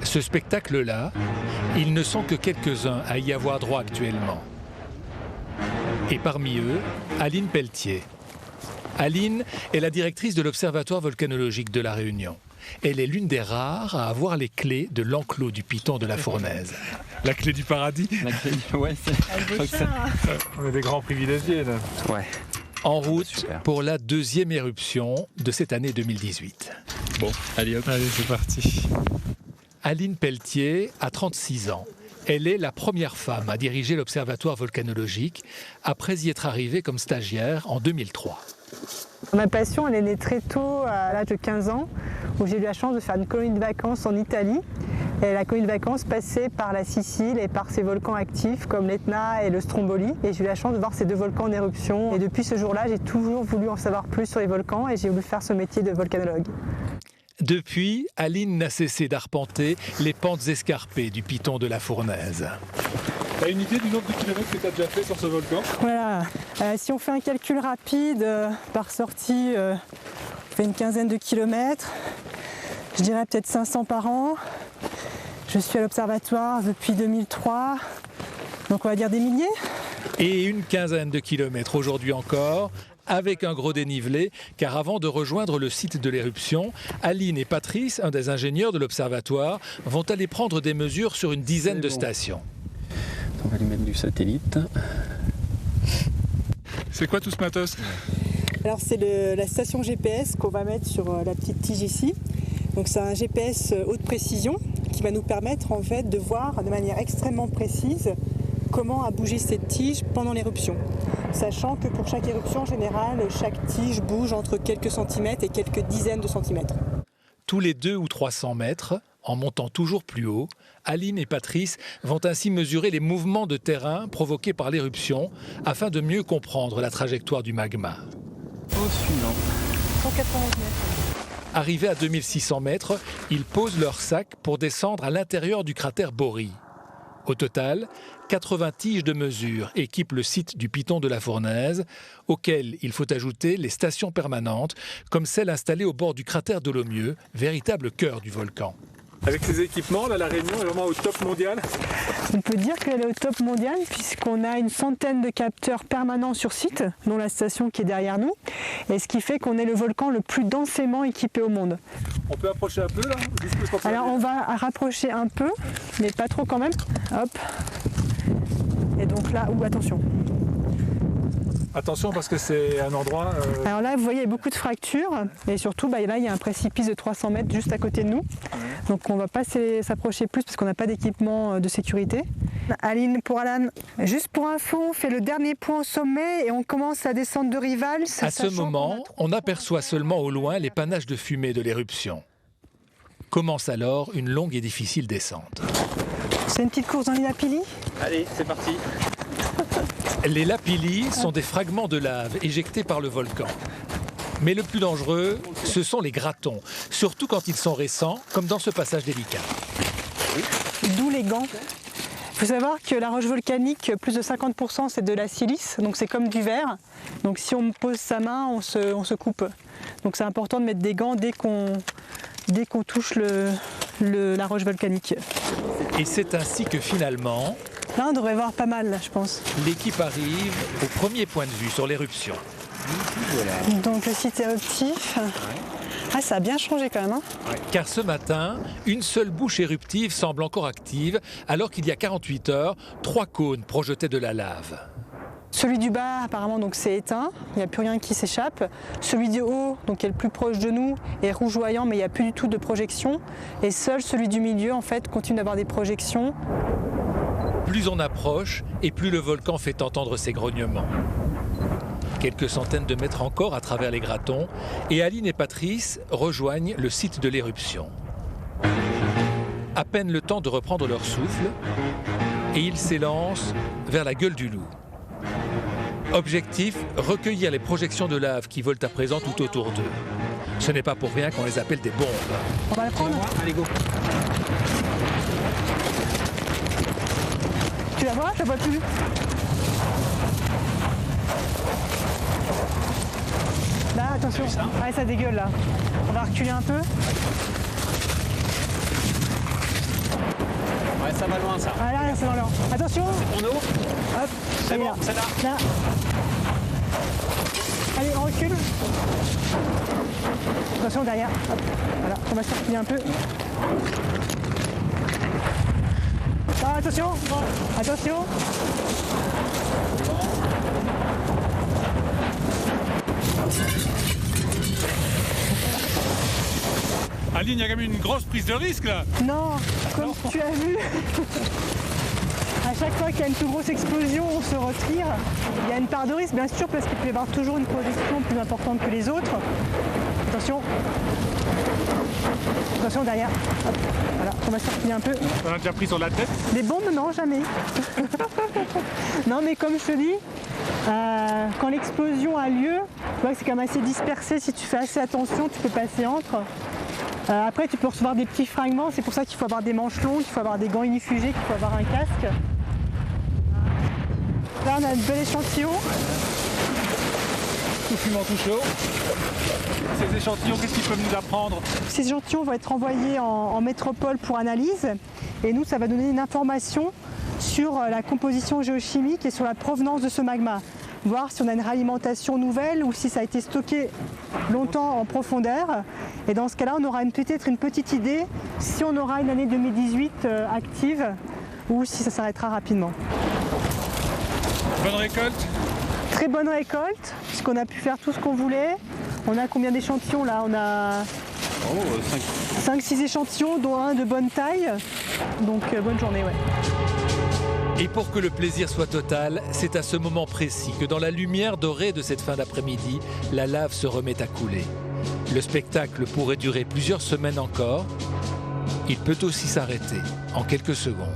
Ce spectacle-là, ils ne sont que quelques-uns à y avoir droit actuellement. Et parmi eux, Aline Pelletier. Aline est la directrice de l'Observatoire volcanologique de La Réunion. Elle est l'une des rares à avoir les clés de l'enclos du Piton de la Fournaise. La clé du paradis. La clé du... Ouais, On est des grands privilégiés là. Ouais. En route pour la deuxième éruption de cette année 2018. Bon, allez hop. Allez, c'est parti. Aline Pelletier a 36 ans. Elle est la première femme à diriger l'Observatoire volcanologique après y être arrivée comme stagiaire en 2003. Ma passion, elle est née très tôt, à l'âge de 15 ans, où j'ai eu la chance de faire une colonie de vacances en Italie. Et la colonie de vacances passait par la Sicile et par ses volcans actifs comme l'Etna et le Stromboli. Et j'ai eu la chance de voir ces deux volcans en éruption. Et depuis ce jour-là, j'ai toujours voulu en savoir plus sur les volcans et j'ai voulu faire ce métier de volcanologue. Depuis, Aline n'a cessé d'arpenter les pentes escarpées du Piton de la Fournaise. Tu as une idée du nombre de kilomètres que tu as déjà fait sur ce volcan? Voilà, si on fait un calcul rapide, par sortie, on fait une quinzaine de kilomètres. Je dirais peut-être 500 par an. Je suis à l'Observatoire depuis 2003, donc on va dire des milliers. Et une quinzaine de kilomètres aujourd'hui encore, avec un gros dénivelé, car avant de rejoindre le site de l'éruption, Aline et Patrice, un des ingénieurs de l'Observatoire, vont aller prendre des mesures sur une dizaine de stations. On va lui mettre du satellite. C'est quoi tout ce matos? Alors c'est la station GPS qu'on va mettre sur la petite tige ici. Donc c'est un GPS haute précision qui va nous permettre en fait de voir de manière extrêmement précise comment a bougé cette tige pendant l'éruption. Sachant que pour chaque éruption en général, chaque tige bouge entre quelques centimètres et quelques dizaines de centimètres. Tous les 200 ou 300 mètres, en montant toujours plus haut, Aline et Patrice vont ainsi mesurer les mouvements de terrain provoqués par l'éruption afin de mieux comprendre la trajectoire du magma. Au suivant. 191 mètres. Arrivés à 2600 mètres, ils posent leur sac pour descendre à l'intérieur du cratère Bory. Au total, 80 tiges de mesure équipent le site du Piton de la Fournaise, auquel il faut ajouter les stations permanentes, comme celle installée au bord du cratère de Lomieux, véritable cœur du volcan. Avec ces équipements, là, la Réunion est vraiment au top mondial. On peut dire qu'elle est au top mondial puisqu'on a une centaine de capteurs permanents sur site, dont la station qui est derrière nous, et ce qui fait qu'on est le volcan le plus densément équipé au monde. On peut approcher un peu là? Alors on va rapprocher un peu, mais pas trop quand même. Hop. Et donc là, attention. Attention parce que c'est un endroit... Alors là, vous voyez, il y a beaucoup de fractures et surtout, là, il y a un précipice de 300 mètres juste à côté de nous. Donc on ne va pas s'approcher plus parce qu'on n'a pas d'équipement de sécurité. Aline, pour Alan, juste pour info, on fait le dernier point au sommet et on commence à descendre de Rivals. À ce moment, on aperçoit seulement au loin les panaches de fumée de l'éruption. Commence alors une longue et difficile descente. C'est une petite course dans les lapillis. Allez, c'est parti. Les lapillis sont des fragments de lave éjectés par le volcan. Mais le plus dangereux, ce sont les gratons, surtout quand ils sont récents, comme dans ce passage délicat. D'où les gants. Il faut savoir que la roche volcanique, plus de 50% c'est de la silice, donc c'est comme du verre. Donc si on pose sa main, on se coupe. Donc c'est important de mettre des gants dès qu'on touche la roche volcanique. Et c'est ainsi que finalement... Là on devrait voir pas mal, là, je pense. L'équipe arrive au premier point de vue sur l'éruption. Voilà. Donc le site éruptif. Ah, ça a bien changé quand même. Hein. Car ce matin, une seule bouche éruptive semble encore active, alors qu'il y a 48 heures, 3 cônes projetaient de la lave. Celui du bas, apparemment, donc c'est éteint, il n'y a plus rien qui s'échappe. Celui du haut, donc qui est le plus proche de nous, est rougeoyant, mais il n'y a plus du tout de projection. Et seul celui du milieu, en fait, continue d'avoir des projections. Plus on approche, et plus le volcan fait entendre ses grognements. Quelques centaines de mètres encore à travers les gratons, et Aline et Patrice rejoignent le site de l'éruption. À peine le temps de reprendre leur souffle, et ils s'élancent vers la gueule du loup. Objectif, recueillir les projections de lave qui volent à présent tout autour d'eux. Ce n'est pas pour rien qu'on les appelle des bombes. On va la prendre. Allez, go. Tu la vois? Je la vois plus. Là, attention. Ouais, ça dégueule là. On va reculer un peu. ça va loin ça. Ah là, c'est dans l'or. Attention. Pour nous. Hop. C'est Allez, bon, là. c'est là. Là. Allez, on recule. Attention derrière. Hop. Voilà, on va se replier un peu. Ah, attention. Attention. Aline, il y a quand même une grosse prise de risque là. Non, comme tu as vu, à chaque fois qu'il y a une plus grosse explosion, on se retire. Il y a une part de risque, bien sûr, parce qu'il peut y avoir toujours une projection plus importante que les autres. Attention. Attention derrière. Hop. Voilà, on va se replier un peu. On a déjà pris sur la tête. Des bombes, non, jamais. Non, mais comme je te dis, quand l'explosion a lieu, tu vois que c'est quand même assez dispersé. Si tu fais assez attention, tu peux passer entre. Après, tu peux recevoir des petits fragments. C'est pour ça qu'il faut avoir des manches longues, il faut avoir des gants inifugés, qu'il faut avoir un casque. Là, on a un bel échantillon. Tout fumant, tout chaud. Ces échantillons, qu'est-ce qu'ils peuvent nous apprendre? Ces échantillons vont être envoyés en métropole pour analyse. Et nous, ça va donner une information sur la composition géochimique et sur la provenance de ce magma. Voir si on a une réalimentation nouvelle ou si ça a été stocké longtemps en profondeur. Et dans ce cas-là, on aura peut-être une petite idée si on aura une année 2018 active ou si ça s'arrêtera rapidement. Bonne récolte. Très bonne récolte, puisqu'on a pu faire tout ce qu'on voulait. On a combien d'échantillons là? On a 5-6 échantillons, dont un de bonne taille. Donc bonne journée, ouais. Et pour que le plaisir soit total, c'est à ce moment précis que dans la lumière dorée de cette fin d'après-midi, la lave se remet à couler. Le spectacle pourrait durer plusieurs semaines encore. Il peut aussi s'arrêter en quelques secondes.